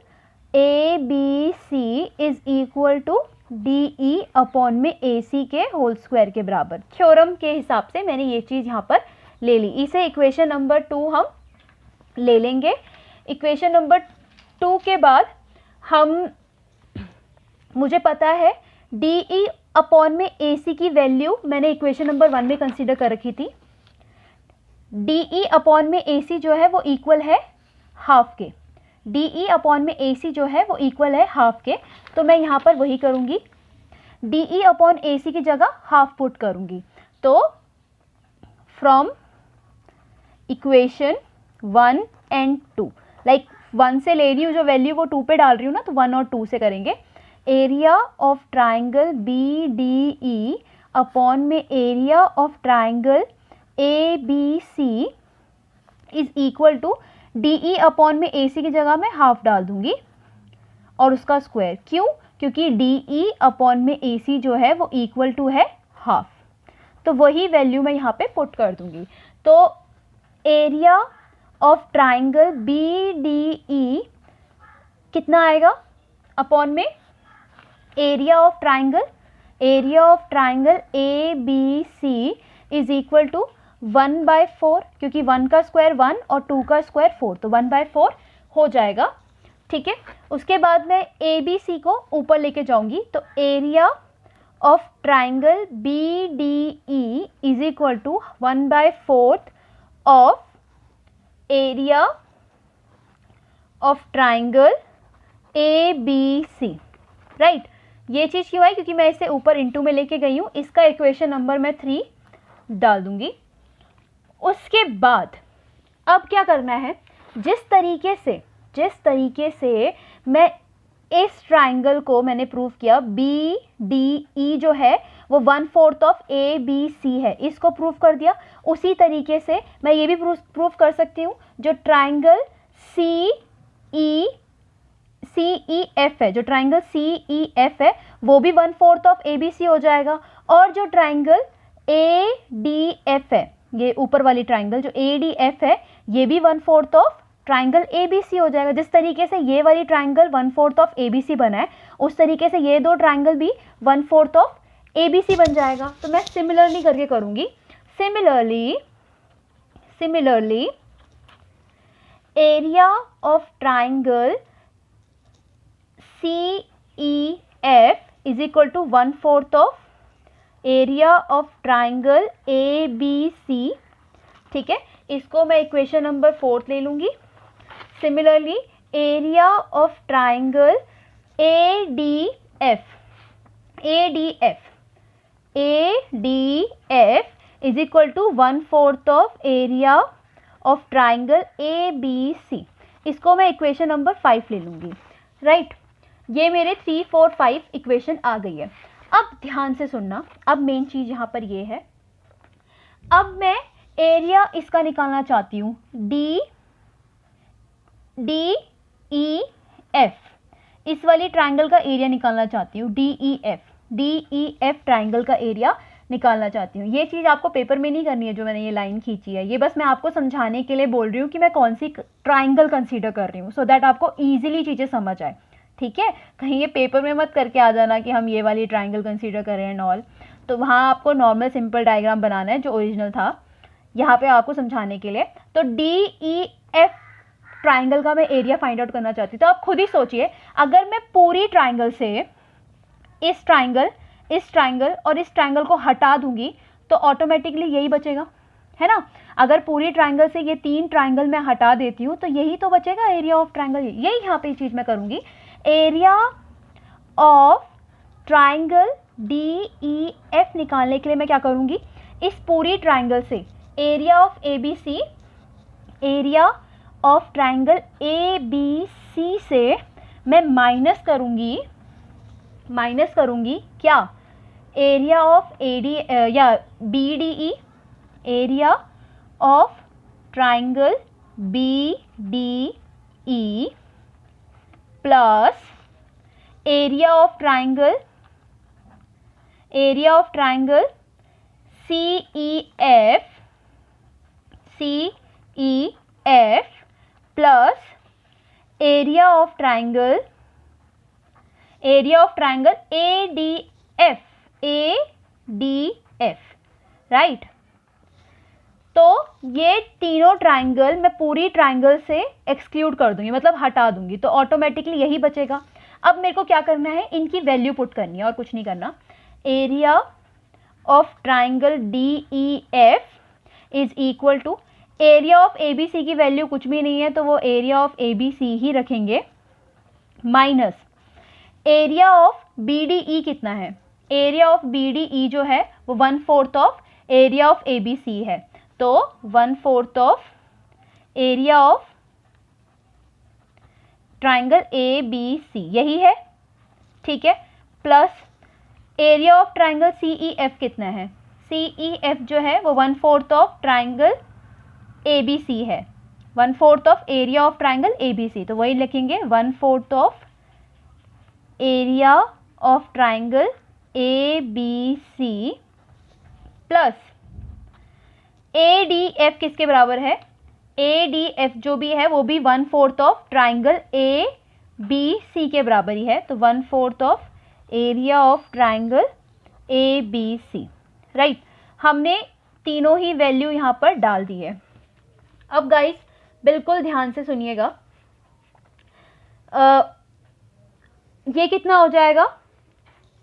ABC is equal to DE upon में AC के होल स्क्वायर के बराबर। थ्योरम के हिसाब से मैंने ये चीज़ यहाँ पर ले ली। इसे इक्वेशन नंबर 2 हम ले लेंगे। इक्वेशन नंबर 2 के बाद मुझे पता है DE अपॉन में AC की वैल्यू मैंने इक्वेशन नंबर 1 में कंसीडर कर रखी थी। DE अपॉन में AC जो है वो इक्वल है हाफ के, DE अपॉन में AC जो है वो इक्वल है हाफ के, तो मैं यहाँ पर वही करूँगी, DE अपॉन AC की जगह हाफ पुट करूँगी। तो फ्रॉम इक्वेशन 1 एंड 2, लाइक 1 से ले रही हूँ जो वैल्यू वो 2 पे डाल रही हूँ ना, तो 1 और 2 से करेंगे। Area of triangle BDE upon में area of triangle ABC is equal to DE upon में AC की जगह मैं हाफ डाल दूंगी और उसका स्क्वायर। क्यों? क्योंकि DE अपॉन में AC जो है वो इक्वल टू है हाफ, तो वही वैल्यू मैं यहाँ पे पुट कर दूंगी। तो एरिया ऑफ ट्राइंगल BDE कितना आएगा अपॉन में area of triangle ABC is equal to 1/4, क्योंकि 1 का स्क्वायर 1 और 2 का स्क्वायर 4, तो 1/4 हो जाएगा। ठीक है, उसके बाद मैं ABC को ऊपर लेके जाऊंगी, तो area of triangle BDE is equal to 1/4 of area of triangle ABC, right. ये चीज़ क्यों है? क्योंकि मैं इसे ऊपर इंटू में लेके गई हूँ। इसका इक्वेशन नंबर मैं 3 डाल दूंगी। उसके बाद अब क्या करना है, जिस तरीके से मैं इस ट्राइंगल को मैंने प्रूव किया, BDE जो है वो 1/4 ऑफ ABC है, इसको प्रूव कर दिया। उसी तरीके से मैं ये भी प्रूव कर सकती हूँ, जो ट्राइंगल CEF है, जो ट्राइंगल CEF है वो भी 1/4 ऑफ ABC हो जाएगा, और जो ट्राइंगल ADF है, ये ऊपर वाली ट्राइंगल जो ADF है, ये भी 1/4 ऑफ ट्राइंगल ABC हो जाएगा। जिस तरीके से ये वाली ट्राइंगल 1/4 ऑफ ABC बना है, उस तरीके से ये दो ट्राइंगल भी 1/4 ऑफ ABC बन जाएगा। तो मैं सिमिलरली करके करूँगी। Similarly area of triangle CEF is equal to 1/4 of area of triangle ABC। ठीक है, इसको मैं इक्वेशन नंबर 4 ले लूँगी। Similarly area of triangle ADF is equal to 1/4 of area of triangle ABC। इसको मैं इक्वेशन नंबर 5 ले लूँगी, राइट। ये मेरे 3, 4, 5 इक्वेशन आ गई है। अब ध्यान से सुनना, अब मेन चीज़ यहाँ पर ये है, अब मैं एरिया इसका निकालना चाहती हूँ, DEF, इस वाली ट्राइंगल का एरिया निकालना चाहती हूँ, DEF ट्राइंगल का एरिया निकालना चाहती हूँ। ये चीज़ आपको पेपर में नहीं करनी है, जो मैंने ये लाइन खींची है, ये बस मैं आपको समझाने के लिए बोल रही हूँ कि मैं कौन सी ट्राइंगल कंसीडर कर रही हूँ, सो दैट आपको ईजिली चीज़ें समझ आए। ठीक है, कहीं ये पेपर में मत करके आ जाना कि हम ये वाली ट्राइंगल कंसीडर कर रहे हैं नॉल, तो वहाँ आपको नॉर्मल सिंपल डायग्राम बनाना है जो ओरिजिनल था, यहाँ पे आपको समझाने के लिए। तो DEF ट्राइंगल का मैं एरिया फाइंड आउट करना चाहती हूँ। तो आप खुद ही सोचिए, अगर मैं पूरी ट्राइंगल से इस ट्राइंगल और इस ट्राइंगल को हटा दूंगी तो ऑटोमेटिकली यही बचेगा, है ना। अगर पूरी ट्राइंगल से ये 3 ट्राइंगल मैं हटा देती हूँ तो यही तो बचेगा एरिया ऑफ ट्राइंगल। यही यहाँ पे चीज़ मैं करूँगी, एरिया ऑफ ट्राइंगल DEF निकालने के लिए मैं क्या करूँगी, इस पूरी ट्राइंगल से area of ABC, area of triangle A B C से मैं माइनस करूँगी क्या, एरिया ऑफ ए डी या B D E, area of triangle B D E plus area of triangle C E F plus area of triangle A D F, right. तो ये तीनों triangle मैं पूरी ट्राइंगल से exclude कर दूंगी, मतलब हटा दूंगी, तो ऑटोमेटिकली यही बचेगा। अब मेरे को क्या करना है, इनकी वैल्यू पुट करनी है और कुछ नहीं करना। Area of triangle D E F is equal to area of A B C की वैल्यू कुछ भी नहीं है तो वो area of A B C ही रखेंगे, minus area of B D E कितना है, area of B D E जो है वो 1/4 of area of A B C है, तो 1/4 of area of triangle A B C यही है, ठीक है, plus area of triangle C E F कितना है, सी ई एफ जो है वो 1/4 of triangle A B C है, 1/4 of area of triangle A B C, तो वही लिखेंगे 1/4 of area of triangle A B C plus A D F किसके बराबर है, ए डी एफ जो भी है वो भी 1/4 of triangle A B C के बराबर ही है, तो 1/4 of area of triangle A B C, right. हमने तीनों ही वैल्यू यहाँ पर डाल दी है। अब गाइस बिल्कुल ध्यान से सुनिएगा, ये कितना हो जाएगा,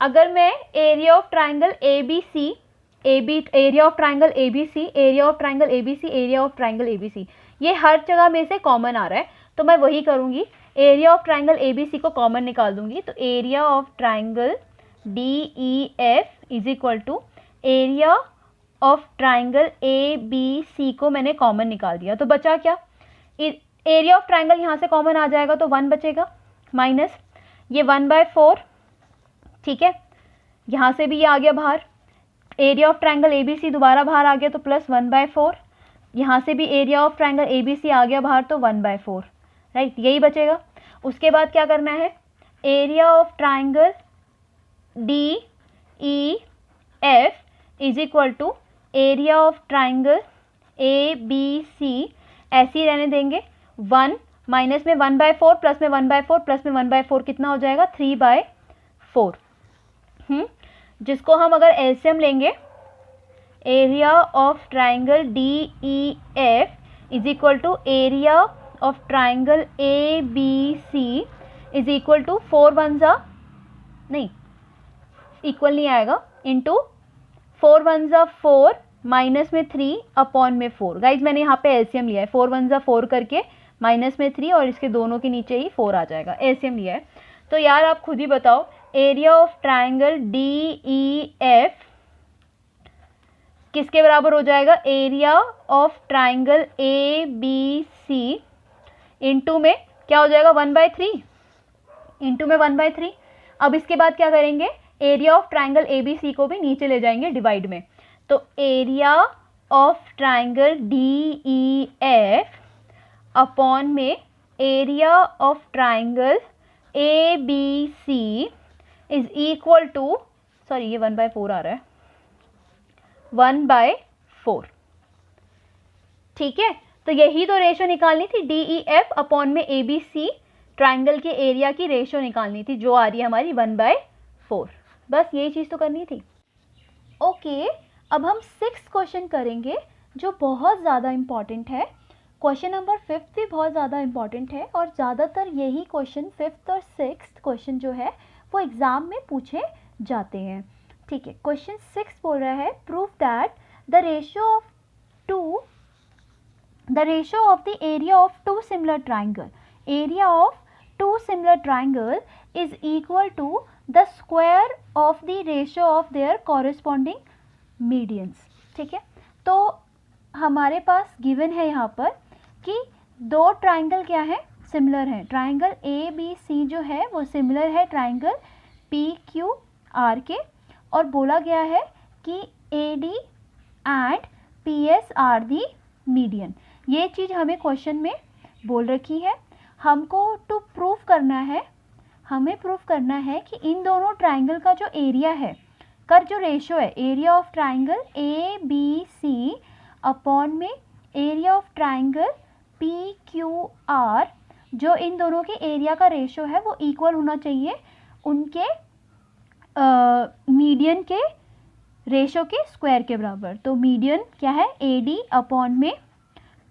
अगर मैं area of triangle A B C, area of triangle A B C, area of triangle A B C, area of triangle A B C, ये हर जगह में से कॉमन आ रहा है, तो मैं वही करूँगी, area of triangle A B C को कॉमन निकाल दूंगी, तो area of triangle D E F is equal to area of triangle A B C को मैंने कॉमन निकाल दिया, तो बचा क्या, एरिया ऑफ ट्राइंगल यहाँ से कॉमन आ जाएगा तो 1 बचेगा, माइनस ये 1/4, ठीक है, यहाँ से भी ये आ गया बाहर, area of triangle A B C दोबारा बाहर आ गया तो प्लस 1/4, यहाँ से भी area of triangle A B C आ गया बाहर तो 1/4, राइट, यही बचेगा। उसके बाद क्या करना है, area of triangle D E F is equal to area of triangle A B C, ऐसे ही रहने देंगे, 1 माइनस में 1/4 प्लस में 1/4 प्लस में 1/4 कितना हो जाएगा 3/4, जिसको हम अगर एलसीएम लेंगे, area of triangle D E F is equal to area of triangle A B C is equal to 4 1 जा नहीं, इक्वल नहीं आएगा, इंटू 4 1 जा 4 माइनस में 3 अपॉन में 4, गाइज मैंने यहाँ पे एलसीएम लिया है, 4 1 जा 4 करके माइनस में 3 और इसके दोनों के नीचे ही 4 आ जाएगा, एलसीएम लिया है। तो यार आप खुद ही बताओ, area of triangle D E F किसके बराबर हो जाएगा, area of triangle A B C into में क्या हो जाएगा 1/3, इंटू में 1/3। अब इसके बाद क्या करेंगे, area of triangle A B C को भी नीचे ले जाएंगे डिवाइड में, तो area of triangle D E F upon में area of triangle A B C is equal to, sorry ये 1/4 आ रहा है, 1/4, ठीक है। तो यही तो रेशो निकालनी थी, डी ई एफ अपॉन में ए बी सी ट्राइंगल के एरिया की रेशो निकालनी थी, जो आ रही है हमारी 1/4, बस यही चीज़ तो करनी थी। ओके, अब हम 6th क्वेश्चन करेंगे जो बहुत ज़्यादा इम्पॉर्टेंट है। क्वेश्चन नंबर 5 भी बहुत ज़्यादा इम्पॉर्टेंट है और ज़्यादातर यही क्वेश्चन 5th और 6th क्वेश्चन जो है वो एग्ज़ाम में पूछे जाते हैं, ठीक है। क्वेश्चन 6 बोल रहा है, prove that the ratio of the area of two similar triangle is equal to the square of the ratio of their corresponding medians, ठीक है। तो हमारे पास गिवन है यहाँ पर कि दो ट्राइंगल क्या है, सिमिलर है। ट्राइंगल ए बी सी जो है वो सिमिलर है ट्राइंगल पी क्यू आर के, और बोला गया है कि A D and P S are the median. ये चीज़ हमें क्वेश्चन में बोल रखी है। हमको टू प्रूव करना है, हमें प्रूव करना है कि इन दोनों ट्राइंगल का जो एरिया है, कर जो रेशो है, area of triangle A B C upon में area of triangle P Q R, जो इन दोनों के एरिया का रेशो है वो इक्वल होना चाहिए उनके मीडियन के रेशो के स्क्वायर के बराबर। तो मीडियन क्या है, ए डी अपॉन में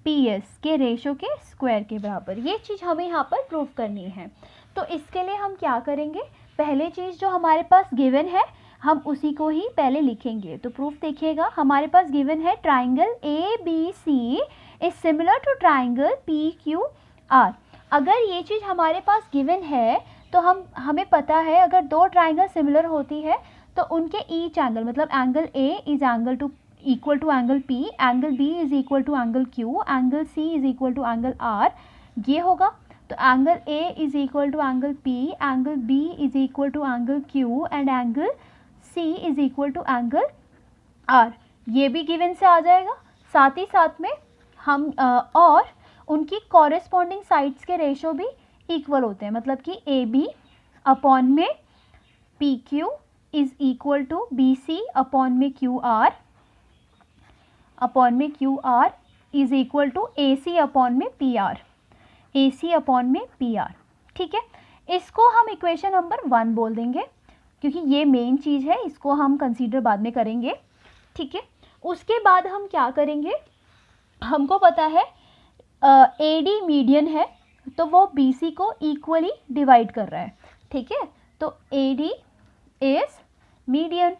पी एस के रेशो के स्क्वायर के बराबर। ये चीज़ हमें यहाँ पर प्रूव करनी है। तो इसके लिए हम क्या करेंगे, पहले चीज़ जो हमारे पास गिवन है हम उसी को ही पहले लिखेंगे। तो प्रूफ देखिएगा, हमारे पास गिवन है triangle A B C is similar to triangle P Q R. अगर ये चीज़ हमारे पास गिवन है तो हमें पता है अगर दो ट्राइंगल सिमिलर होती है तो उनके ईच एंगल, मतलब angle A is angle to equal to angle P, angle B is equal to angle Q, angle C is equal to angle R, ये होगा। तो angle A is equal to angle P, angle B is equal to angle Q and angle C is equal to angle R, ये भी given से आ जाएगा। साथ ही साथ में हम और उनकी कॉरेस्पॉन्डिंग साइड्स के रेशो भी इक्वल होते हैं, मतलब कि ए बी अपॉन में P Q is equal to B C upon में क्यू आर, अपॉन में Q R is equal to A C upon में P R, A C upon में पी आर। ठीक है, इसको हम इक्वेशन नंबर 1 बोल देंगे क्योंकि ये मेन चीज़ है, इसको हम कंसीडर बाद में करेंगे। ठीक है, उसके बाद हम क्या करेंगे, हमको पता है ए डी मीडियन है तो वो बी सी को इक्वली डिवाइड कर रहा है। ठीक है, तो ए डी इज मीडियन,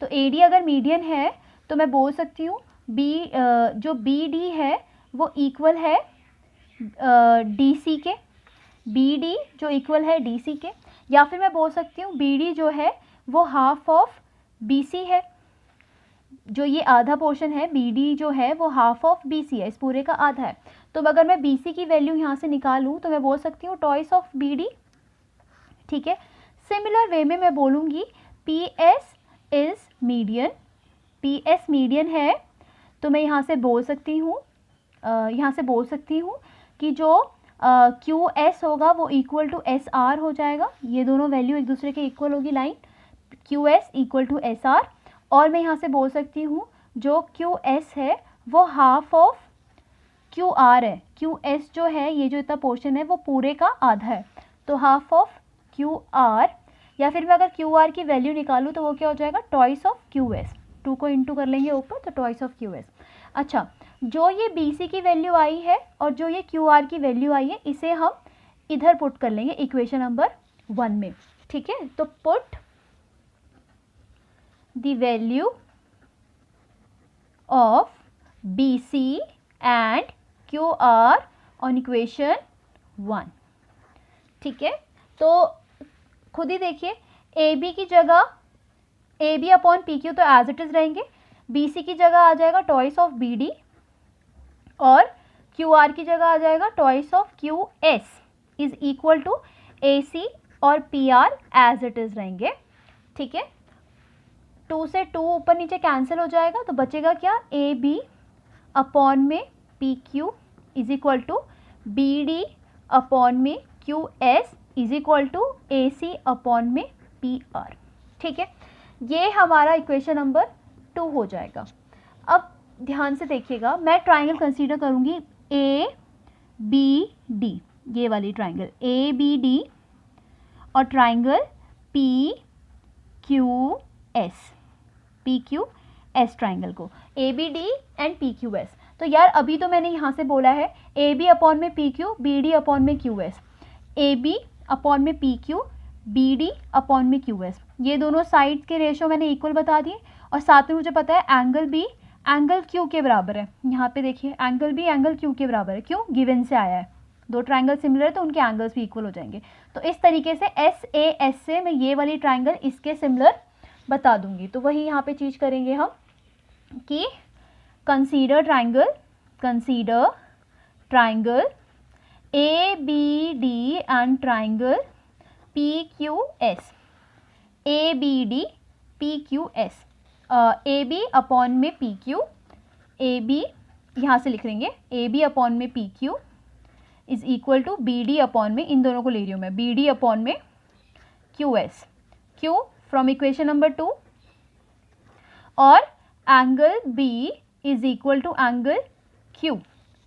तो ए डी अगर मीडियन है तो मैं बोल सकती हूँ बी जो बी डी है वो इक्वल है डी सी के, बी डी जो इक्वल है डी सी के, या फिर मैं बोल सकती हूँ बी डी जो है वो हाफ ऑफ बी सी है, जो ये आधा पोर्शन है बी डी जो है वो हाफ ऑफ बी सी है, इस पूरे का आधा है। तो अगर मैं बी सी की वैल्यू यहाँ से निकालूँ तो मैं बोल सकती हूँ टॉइस ऑफ बी डी। ठीक है, सिमिलर वे में मैं बोलूँगी P S is median, P S median है तो मैं यहाँ से बोल सकती हूँ कि जो क्यू एस होगा वो इक्वल टू एस आर हो जाएगा, ये दोनों वैल्यू एक दूसरे के इक्वल होगी, line Q S equal to S R. और मैं यहाँ से बोल सकती हूँ जो क्यू एस है वो हाफ ऑफ क्यू आर है, क्यू एस जो है ये जो इतना पोर्शन है वो पूरे का आधा है, तो हाफ ऑफ क्यू आर, या फिर मैं अगर क्यू आर की वैल्यू निकालूँ तो वो क्या हो जाएगा, टॉइस ऑफ क्यू एस, 2 को इंटू कर लेंगे ऊपर तो टॉइस ऑफ क्यू एस। अच्छा, जो ये बी सी की वैल्यू आई है और जो ये क्यू आर की वैल्यू आई है इसे हम इधर पुट कर लेंगे इक्वेशन नंबर 1 में। ठीक है, तो put the value of B C and Q R on equation 1। ठीक है, तो खुद ही देखिए ए बी की जगह A B upon P Q तो एज इट इज रहेंगे, बी सी की जगह आ जाएगा टॉइस ऑफ बी डी और क्यू आर की जगह आ जाएगा twice of Q S is equal to A C और P R as it is रहेंगे। ठीक है, 2 से 2 ऊपर नीचे कैंसिल हो जाएगा तो बचेगा क्या, ए बी अपॉन में P Q is equal to B D upon में Q S is equal to A C upon में पी आर। ठीक है, ये हमारा इक्वेशन नंबर 2 हो जाएगा। अब ध्यान से देखिएगा, मैं ट्राइंगल कंसीडर करूँगी ए बी डी, ये वाली ट्राइंगल ए बी डी और triangle P Q S, P Q S triangle को, A B D and P Q S. तो यार अभी तो मैंने यहाँ से बोला है ए बी अपॉन में P Q, B D upon में Q S, A B upon में P Q, B D upon में क्यू एस, ये दोनों साइड्स के रेशो मैंने इक्वल बता दिए। और साथ में मुझे पता है एंगल बी एंगल क्यू के बराबर है, यहाँ पे देखिए एंगल बी एंगल क्यू के बराबर है, क्यों, गिवन से आया है, दो ट्राइंगल सिमिलर है तो उनके एंगल्स भी इक्वल हो जाएंगे। तो इस तरीके से एस ए एस से मैं ये वाली ट्राइंगल इसके सिमिलर बता दूंगी। तो वही यहाँ पे चीज़ करेंगे हम कि consider triangle ABD and triangle PQS. ABD PQS, AB upon में PQ, AB यहाँ से लिख लेंगे AB अपॉन में PQ is equal to BD upon में, इन दोनों को ले रही हूँ मैं, BD अपॉन में QS. Q from equation number 2, और angle B is equal to angle Q.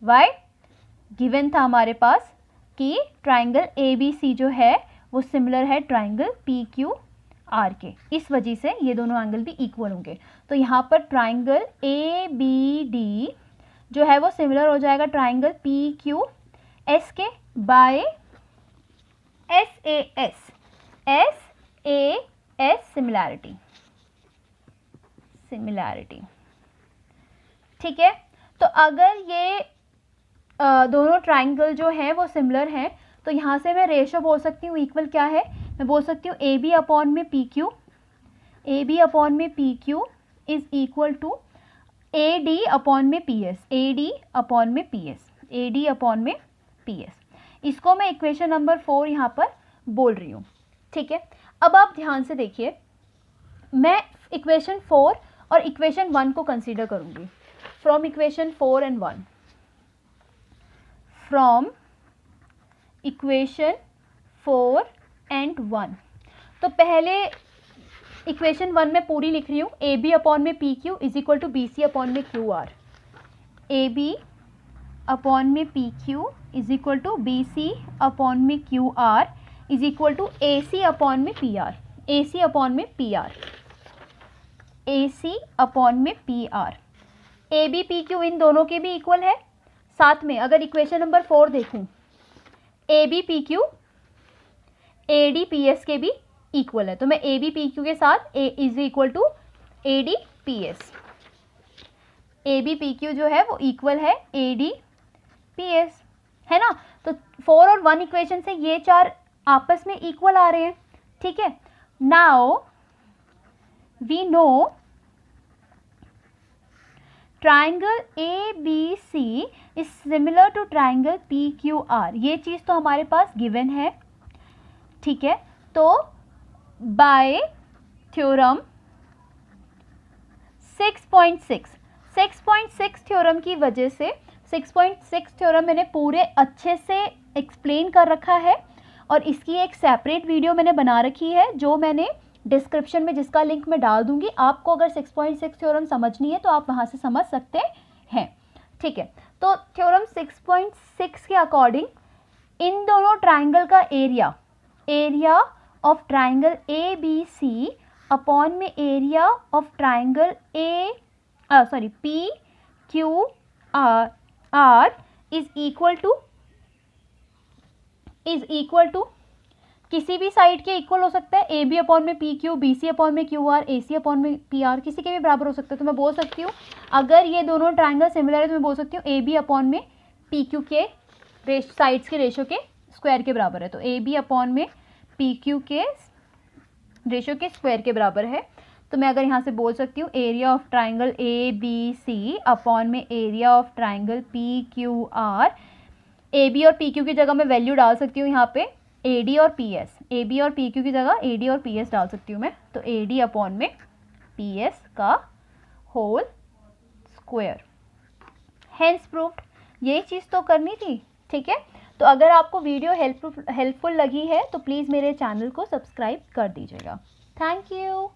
Why? Given था हमारे पास कि ट्राइंगल ABC जो है वो सिमिलर है ट्राइंगल PQR के, इस वजह से ये दोनों एंगल भी इक्वल होंगे. तो यहाँ पर ट्राइंगल ABD जो है वो सिमिलर हो जाएगा ट्राइंगल PQS के बाय SAS. सिमिलैरिटी. ठीक है. तो अगर ये दोनों ट्राइंगल जो हैं वो सिमिलर हैं तो यहाँ से मैं रेशो बोल सकती हूँ इक्वल क्या है, मैं बोल सकती हूँ AB अपॉन में PQ, AB अपॉन में PQ is equal to AD upon में PS, AD अपॉन में PS, AD अपॉन में PS. इसको मैं इक्वेशन नंबर 4 यहाँ पर बोल रही हूँ. ठीक है. अब आप ध्यान से देखिए, मैं इक्वेशन 4 और इक्वेशन 1 को कंसीडर करूँगी. From equation 4 and 1, from equation 4 and 1. तो पहले इक्वेशन 1 में पूरी लिख रही हूँ, AB अपॉन में PQ is equal to BC upon में QR. AB अपॉन में PQ is equal to BC upon में QR is equal to AC upon में PR, AC अपॉन में PR, AC अपॉन में PR. AB PQ इन दोनों के भी इक्वल है. साथ में अगर इक्वेशन नंबर 4 देखूं, AB PQ AD PS के भी इक्वल है, तो मैं AB PQ के साथ A is equal to AD PS. AB PQ जो है वो इक्वल है AD PS, है ना. तो 4 और 1 इक्वेशन से ये चार आपस में इक्वल आ रहे हैं. ठीक है. Now we know triangle ABC is similar to triangle PQR. ये चीज़ तो हमारे पास गिवन है. ठीक है. तो बाय थ्योरम 6.6 थ्योरम की वजह से, 6.6 थ्योरम मैंने पूरे अच्छे से एक्सप्लेन कर रखा है और इसकी एक सेपरेट वीडियो मैंने बना रखी है जो मैंने डिस्क्रिप्शन में, जिसका लिंक मैं डाल दूंगी. आपको अगर 6.6 थ्योरम समझनी है तो आप वहाँ से समझ सकते हैं. ठीक है. तो थ्योरम 6.6 के अकॉर्डिंग इन दोनों ट्राइंगल का area of triangle ABC upon में area of triangle PQR is equal to किसी भी साइड के इक्वल हो सकता है. AB अपॉन में PQ, BC अपॉन में QR, AC अपॉन में PR, किसी के भी बराबर हो सकता है. तो मैं बोल सकती हूँ अगर ये दोनों ट्राइंगल सिमिलर है तो मैं बोल सकती हूँ AB अपॉन में PQ के साइड्स के रेशो के स्क्वायर के बराबर है. तो AB अपॉन में PQ के रेशो के स्क्वायर के बराबर है. तो मैं अगर यहाँ से बोल सकती हूँ area of triangle ABC upon में area of triangle PQR. AB और PQ की जगह मैं वैल्यू डाल सकती हूँ यहाँ पे AD और PS, AB और PQ की जगह AD और PS डाल सकती हूँ मैं. तो AD अपॉन में PS का होल स्क्वायर. Hence proved. ये चीज़ तो करनी थी. ठीक है. तो अगर आपको वीडियो हेल्पफुल लगी है तो प्लीज़ मेरे चैनल को सब्सक्राइब कर दीजिएगा. Thank you.